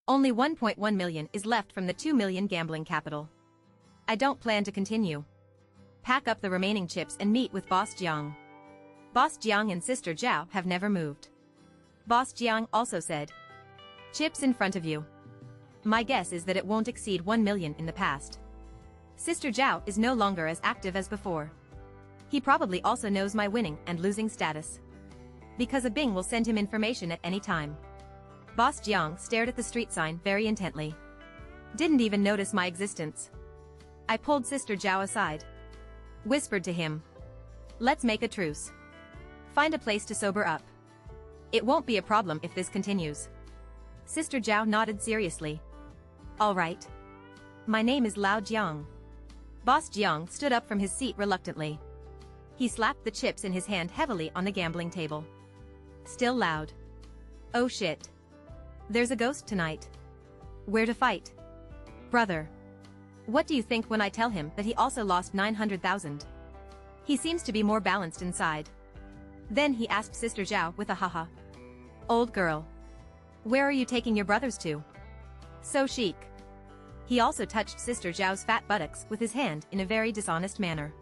Only 1.1 million is left from the 2 million gambling capital. I don't plan to continue. Pack up the remaining chips and meet with Boss Jiang. Boss Jiang and Sister Zhao have never moved. Boss Jiang also said, "Chips in front of you. My guess is that it won't exceed 1 million in the past." Sister Zhao is no longer as active as before. He probably also knows my winning and losing status, because a Bing will send him information at any time. Boss Jiang stared at the street sign very intently. Didn't even notice my existence. I pulled Sister Zhao aside. Whispered to him, "Let's make a truce. Find a place to sober up. It won't be a problem if this continues." Sister Zhao nodded seriously. "All right. My name is Lao Jiang." Boss Jiang stood up from his seat reluctantly. He slapped the chips in his hand heavily on the gambling table. Still loud. "Oh shit. There's a ghost tonight. Where to fight? Brother. What do you think when I tell him that he also lost 900,000? He seems to be more balanced inside." Then he asked Sister Zhao with a haha. "Old girl. Where are you taking your brothers to? So chic." He also touched Sister Zhao's fat buttocks with his hand in a very dishonest manner.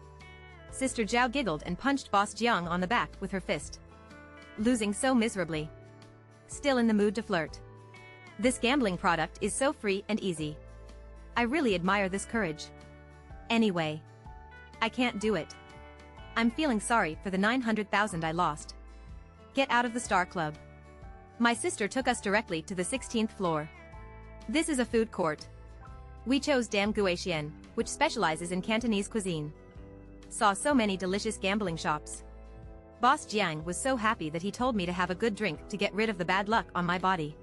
Sister Zhao giggled and punched Boss Jiang on the back with her fist. Losing so miserably. Still in the mood to flirt. This gambling product is so free and easy. I really admire this courage. Anyway, I can't do it. I'm feeling sorry for the 900,000 I lost. Get out of the Star Club. My sister took us directly to the 16th floor. This is a food court. We chose Dam Guixian, which specializes in Cantonese cuisine. Saw so many delicious gambling shops. Boss Jiang was so happy that he told me to have a good drink to get rid of the bad luck on my body.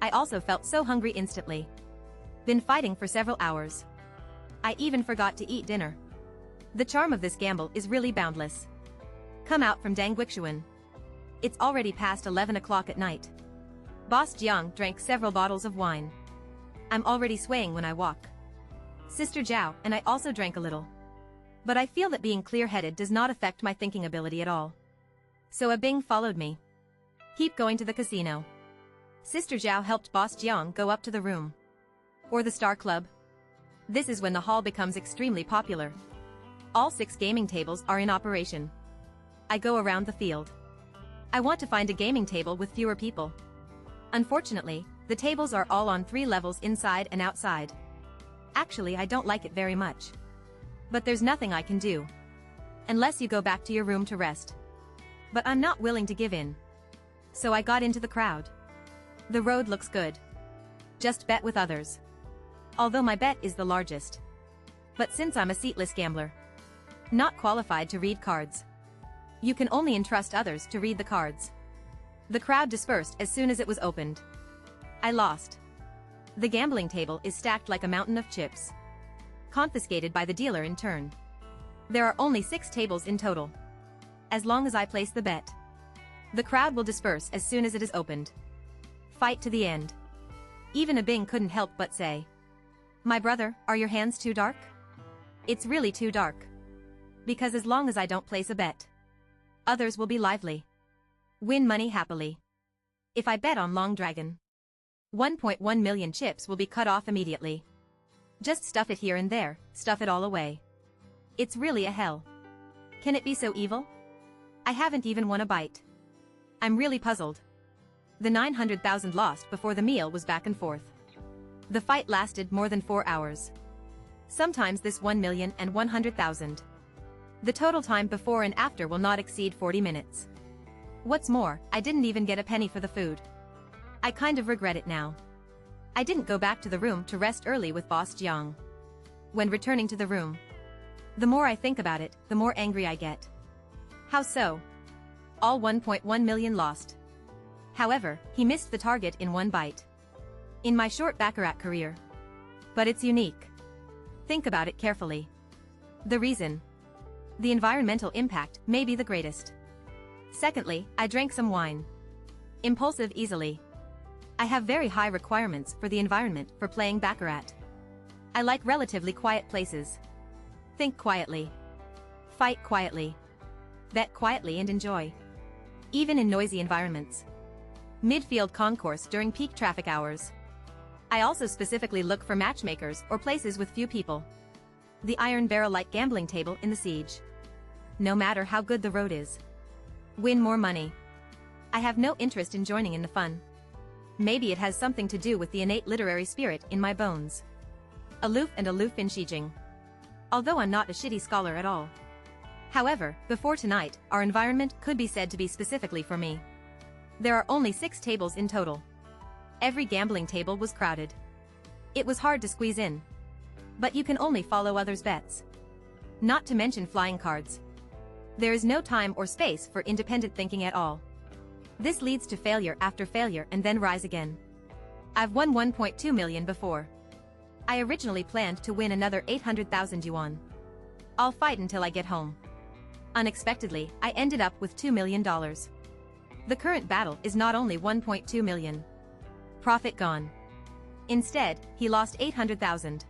I also felt so hungry instantly. Been fighting for several hours. I even forgot to eat dinner. The charm of this gamble is really boundless. Come out from Dang Guixian. It's already past 11 o'clock at night. Boss Jiang drank several bottles of wine. I'm already swaying when I walk. Sister Zhao and I also drank a little. But I feel that being clear-headed does not affect my thinking ability at all. So a Bing followed me. Keep going to the casino. Sister Zhao helped Boss Jiang go up to the room. Or the Star Club. This is when the hall becomes extremely popular. All 6 gaming tables are in operation. I go around the field. I want to find a gaming table with fewer people. Unfortunately, the tables are all on 3 levels inside and outside. Actually, I don't like it very much. But there's nothing I can do. Unless you go back to your room to rest. But I'm not willing to give in. So I got into the crowd. The road looks good. Just bet with others. Although my bet is the largest. But since I'm a seatless gambler, not qualified to read cards, you can only entrust others to read the cards. The crowd dispersed as soon as it was opened. I lost. The gambling table is stacked like a mountain of chips. Confiscated by the dealer in turn. There are only 6 tables in total. As long as I place the bet, the crowd will disperse as soon as it is opened. Fight to the end. Even a Bing couldn't help but say, "My brother, are your hands too dark?" It's really too dark. Because as long as I don't place a bet, others will be lively. Win money happily. If I bet on Long Dragon, 1.1 million chips will be cut off immediately. Just stuff it here and there, stuff it all away. It's really a hell. Can it be so evil? I haven't even won a bite. I'm really puzzled. The 900,000 lost before the meal was back and forth. The fight lasted more than 4 hours. Sometimes this 1,100,000. The total time before and after will not exceed 40 minutes. What's more, I didn't even get a penny for the food. I kind of regret it now. I didn't go back to the room to rest early with Boss Jiang. When returning to the room, the more I think about it, the more angry I get. How so? All 1.1 million lost. However, he missed the target in 1 bite. In my short baccarat career. But it's unique. Think about it carefully. The reason. The environmental impact may be the greatest. Secondly, I drank some wine. Impulsive easily. I have very high requirements for the environment for playing baccarat. I like relatively quiet places. Think quietly. Fight quietly. Bet quietly and enjoy. Even in noisy environments. Midfield concourse during peak traffic hours. I also specifically look for matchmakers or places with few people. The iron barrel-like gambling table in the siege. No matter how good the road is. Win more money. I have no interest in joining in the fun. Maybe it has something to do with the innate literary spirit in my bones. Aloof and aloof in Xijing. Although I'm not a shitty scholar at all. However, before tonight, our environment could be said to be specifically for me. There are only 6 tables in total. Every gambling table was crowded. It was hard to squeeze in. But you can only follow others' bets. Not to mention flying cards. There is no time or space for independent thinking at all. This leads to failure after failure and then rise again. I've won 1.2 million before. I originally planned to win another 800,000 yuan. I'll fight until I get home. Unexpectedly, I ended up with $2 million. The current battle is not only 1.2 million. Profit gone. Instead, he lost 800,000.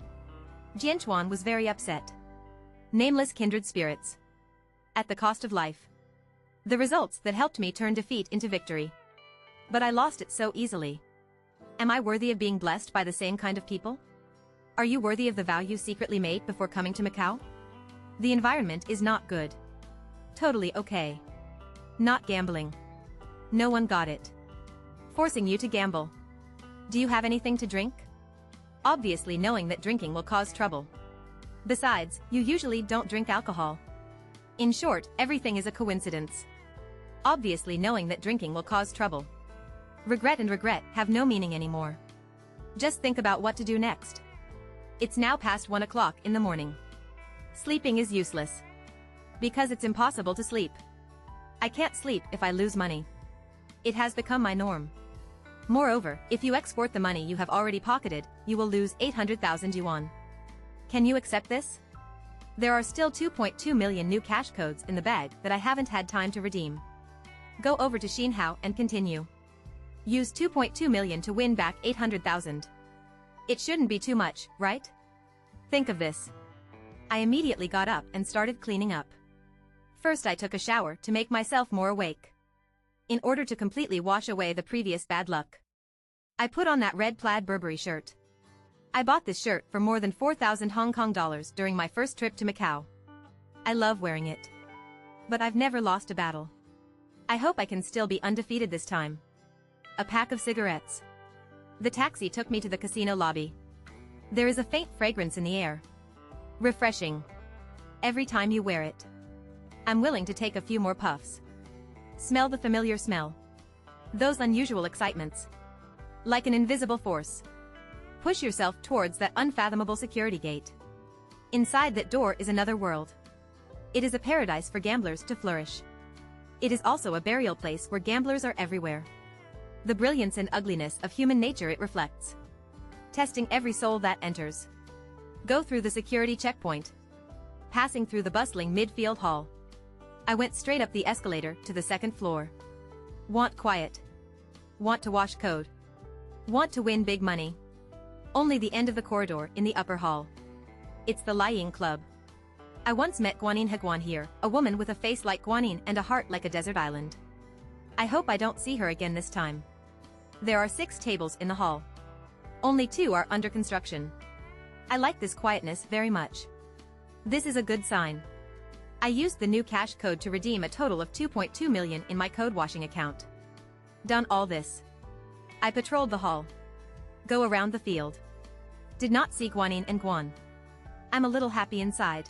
Jianchuan was very upset. Nameless kindred spirits. At the cost of life. The results that helped me turn defeat into victory. But I lost it so easily. Am I worthy of being blessed by the same kind of people? Are you worthy of the vow you secretly made before coming to Macau? The environment is not good. Totally okay. Not gambling. No one got it. Forcing you to gamble. Do you have anything to drink? Obviously knowing that drinking will cause trouble. Besides, you usually don't drink alcohol. In short, everything is a coincidence. Obviously knowing that drinking will cause trouble. Regret and regret have no meaning anymore. Just think about what to do next. It's now past 1 o'clock in the morning. Sleeping is useless. Because it's impossible to sleep. I can't sleep if I lose money. It has become my norm. Moreover, if you export the money you have already pocketed, you will lose 800,000 yuan. Can you accept this? There are still 2.2 million new cash codes in the bag that I haven't had time to redeem. Go over to Xinhao and continue. Use 2.2 million to win back 800,000. It shouldn't be too much, right? Think of this. I immediately got up and started cleaning up. First I took a shower to make myself more awake. In order to completely wash away the previous bad luck. I put on that red plaid Burberry shirt. I bought this shirt for more than 4,000 Hong Kong dollars during my first trip to Macau. I love wearing it. But I've never lost a battle. I hope I can still be undefeated this time. A pack of cigarettes. The taxi took me to the casino lobby. There is a faint fragrance in the air. Refreshing. Every time you wear it. I'm willing to take a few more puffs. Smell the familiar smell. Those unusual excitements. Like an invisible force. Push yourself towards that unfathomable security gate. Inside that door is another world. It is a paradise for gamblers to flourish. It is also a burial place where gamblers are everywhere. The brilliance and ugliness of human nature it reflects. Testing every soul that enters. Go through the security checkpoint. Passing through the bustling midfield hall. I went straight up the escalator to the second floor. Want quiet. Want to wash code. Want to win big money. Only the end of the corridor in the upper hall. It's the Lying Club. I once met Guanyin Heguan here, a woman with a face like Guanyin and a heart like a desert island. I hope I don't see her again this time. There are 6 tables in the hall. Only 2 are under construction. I like this quietness very much. This is a good sign. I used the new cash code to redeem a total of 2.2 million in my code washing account. Done all this. I patrolled the hall. Go around the field. Did not see Guanyin and Guan. I'm a little happy inside.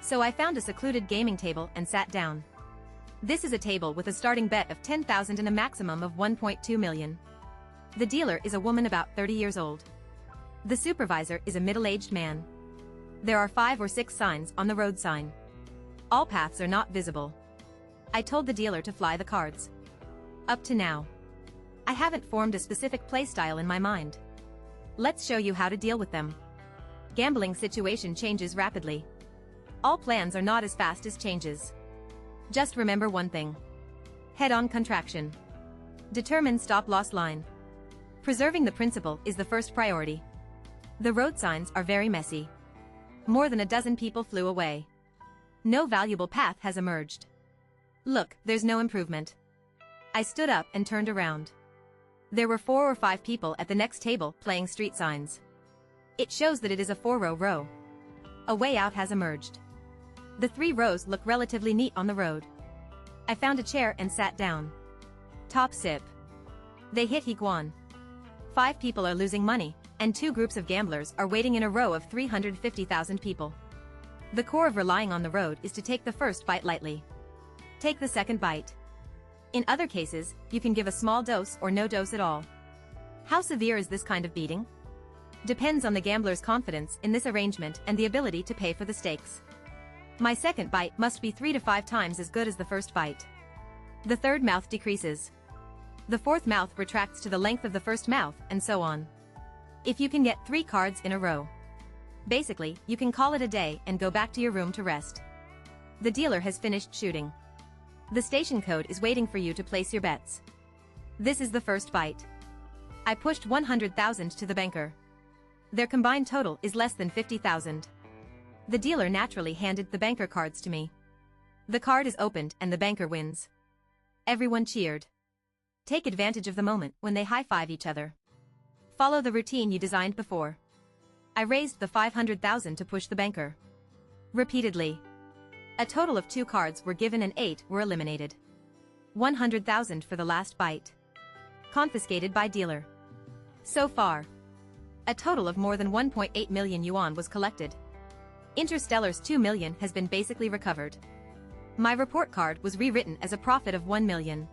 So I found a secluded gaming table and sat down. This is a table with a starting bet of 10,000 and a maximum of 1.2 million. The dealer is a woman about 30 years old. The supervisor is a middle-aged man. There are 5 or 6 signs on the road sign. All paths are not visible. I told the dealer to fly the cards. Up to now, I haven't formed a specific playstyle in my mind. Let's show you how to deal with them. Gambling situation changes rapidly. All plans are not as fast as changes. Just remember one thing. Head-on contraction. Determine stop-loss line. Preserving the principle is the first priority. The road signs are very messy. More than a dozen people flew away. No valuable path has emerged. Look, there's no improvement. I stood up and turned around. There were 4 or 5 people at the next table playing street signs. It shows that it is a 4-row row. A way out has emerged. The 3 rows look relatively neat on the road. I found a chair and sat down. Top sip. They hit Higuan. 5 people are losing money, and 2 groups of gamblers are waiting in a row of 350,000 people. The core of relying on the road is to take the first bite lightly. Take the second bite. In other cases, you can give a small dose or no dose at all. How severe is this kind of beating? Depends on the gambler's confidence in this arrangement and the ability to pay for the stakes. My second bite must be 3 to 5 times as good as the first bite. The third mouth decreases. The fourth mouth retracts to the length of the first mouth, and so on. If you can get 3 cards in a row. Basically, you can call it a day and go back to your room to rest. The dealer has finished shooting. The station code is waiting for you to place your bets. This is the first bite. I pushed 100,000 to the banker. Their combined total is less than 50,000. The dealer naturally handed the banker cards to me. The card is opened and the banker wins. Everyone cheered. Take advantage of the moment when they high-five each other. Follow the routine you designed before. I raised the 500,000 to push the banker. Repeatedly. A total of 2 cards were given and 8 were eliminated. 100,000 for the last bite. Confiscated by dealer. So far, a total of more than 1.8 million yuan was collected. Interstellar's 2 million has been basically recovered. My report card was rewritten as a profit of 1 million.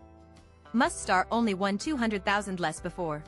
Must Star only won 200,000 less before.